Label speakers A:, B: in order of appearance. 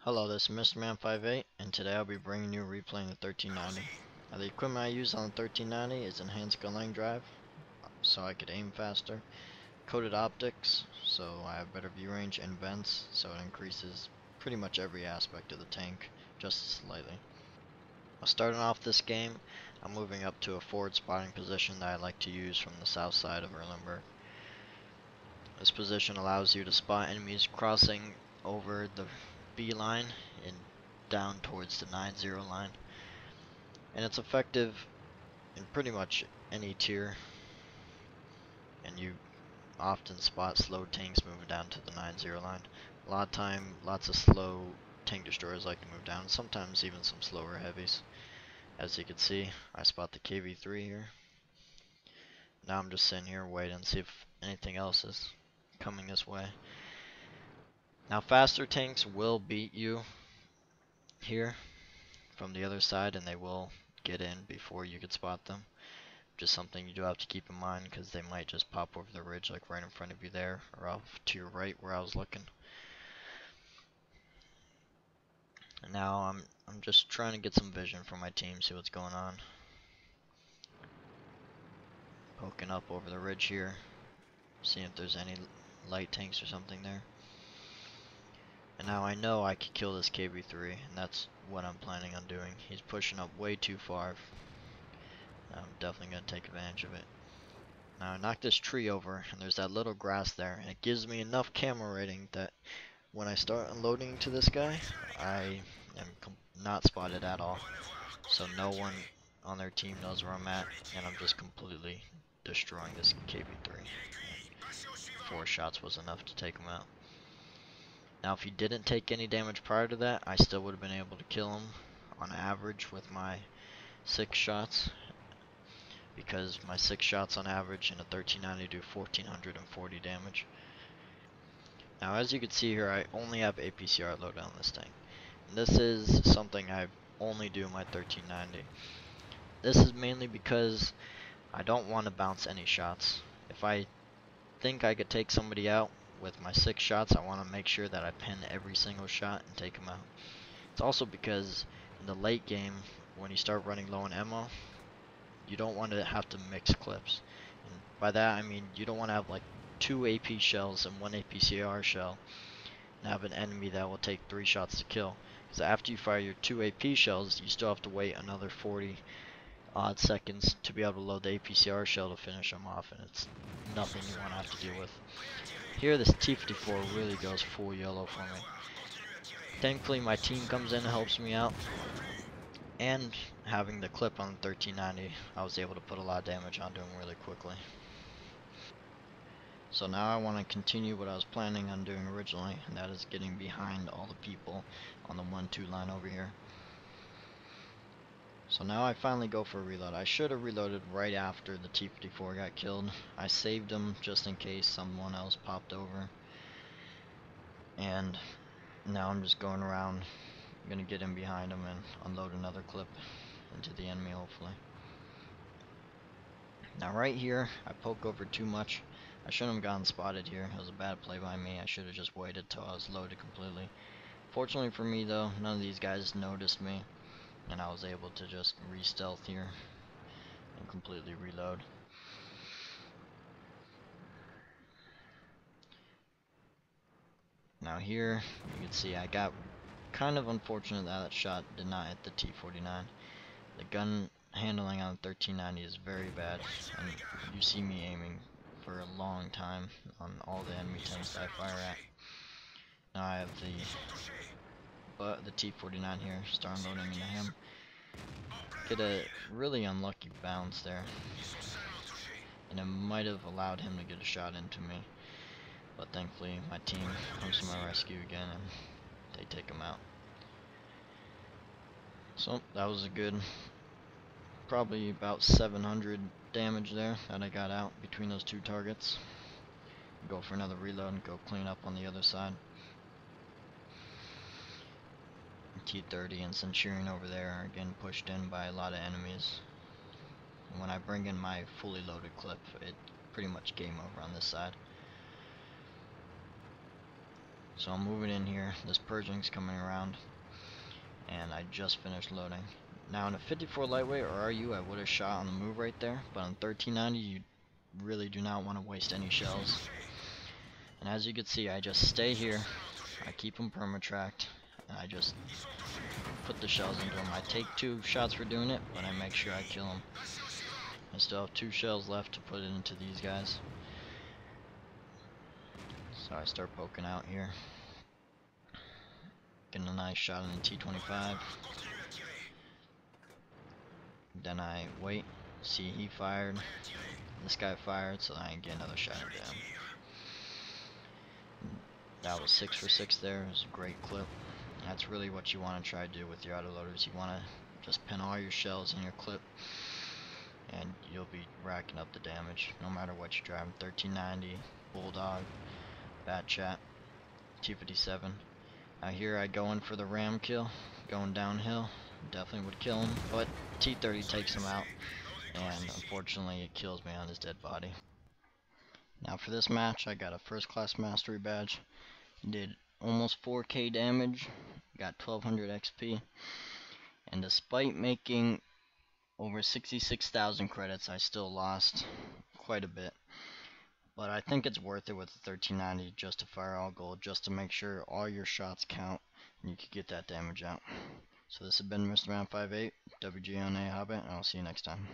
A: Hello, this is MRMAN58, and today I'll be bringing you replaying the 1390. Now, the equipment I use on the 1390 is enhanced gunning drive, so I could aim faster, coated optics, so I have better view range, and vents, so it increases pretty much every aspect of the tank, just slightly. Now, starting off this game, I'm moving up to a forward spotting position that I like to use from the south side of Erlenberg. This position allows you to spot enemies crossing over the B line and down towards the 9-0 line, and it's effective in pretty much any tier, and you often spot slow tanks moving down to the 9-0 line. A lot of time, lots of slow tank destroyers like to move down, sometimes even some slower heavies. As you can see, I spot the KV-3 here. Now I'm just sitting here waiting to see if anything else is coming this way. Now, faster tanks will beat you here from the other side, and they will get in before you could spot them. Just something you do have to keep in mind, because they might just pop over the ridge like right in front of you there, or off to your right where I was looking. And now I'm just trying to get some vision for my team, see what's going on. Poking up over the ridge here, seeing if there's any light tanks or something there. And now I know I could kill this KV-3, and that's what I'm planning on doing. He's pushing up way too far. I'm definitely going to take advantage of it. Now I knocked this tree over, and there's that little grass there, and it gives me enough camera rating that when I start unloading to this guy, I am not spotted at all. So no one on their team knows where I'm at, and I'm just completely destroying this KV-3. 4 shots was enough to take him out. Now, if he didn't take any damage prior to that, I still would have been able to kill him on average with my 6 shots, because my 6 shots on average in a 1390 do 1440 damage. Now, as you can see here, I only have APCR loaded on this tank. And this is something I only do in my 1390. This is mainly because I don't want to bounce any shots. If I think I could take somebody out with my 6 shots, I want to make sure that I pin every single shot and take them out. It's also because in the late game, when you start running low on ammo, you don't want to have to mix clips. And by that I mean you don't want to have like 2 AP shells and 1 APCR shell and have an enemy that will take 3 shots to kill. Because after you fire your 2 AP shells, you still have to wait another 40 odd seconds to be able to load the APCR shell to finish them off, and it's nothing you want to have to deal with. Here this T-54 really goes full yellow for me. Thankfully my team comes in and helps me out, and having the clip on the 1390, I was able to put a lot of damage onto him really quickly. So now I want to continue what I was planning on doing originally, and that is getting behind all the people on the 1-2 line over here. So now I finally go for a reload. I should have reloaded right after the T-54 got killed. I saved him just in case someone else popped over. And now I'm just going around. I'm going to get in behind him and unload another clip into the enemy, hopefully. Now right here, I poke over too much. I shouldn't have gotten spotted here. It was a bad play by me. I should have just waited till I was loaded completely. Fortunately for me though, none of these guys noticed me, and I was able to just re-stealth here and completely reload. Now here, you can see I got kind of unfortunate that that shot did not hit the T-49. The gun handling on the 1390 is very bad, and you see me aiming for a long time on all the enemy tanks that I fire at. Now I have the T-49 here, start loading into him. Get a really unlucky bounce there, and it might have allowed him to get a shot into me, but thankfully my team comes to my rescue again and they take him out. So that was a good, probably about 700 damage there that I got out between those 2 targets. Go for another reload and go clean up on the other side. T-30 and Centurion over there are getting pushed in by a lot of enemies. When I bring in my fully loaded clip, it pretty much game over on this side. So I'm moving in here. This purging's coming around, and I just finished loading. Now in a 54 lightweight or RU, I would have shot on the move right there, but on 1390 you really do not want to waste any shells. And as you can see, I just stay here, I keep them perma-tracked, and I just put the shells into them. I take 2 shots for doing it, but I make sure I kill them. I still have 2 shells left to put it into these guys. So I start poking out here, getting a nice shot in the T25. Then I wait, see he fired, this guy fired, so I can get another shot into him. That was 6 for 6 there. It was a great clip. That's really what you want to try to do with your autoloaders. You want to just pin all your shells in your clip, and you'll be racking up the damage no matter what you're driving. 1390, Bulldog, Bat Chat, T57. Now here I go in for the ram kill, going downhill. Definitely would kill him, but T30 takes him out, and unfortunately it kills me on his dead body. Now for this match, I got a first class mastery badge, did almost 4k damage, got 1200 XP, and despite making over 66,000 credits, I still lost quite a bit. But I think it's worth it with the 1390 just to fire all gold, just to make sure all your shots count and you can get that damage out. So this has been MrMan58, WGLNA Hobbit, and I'll see you next time.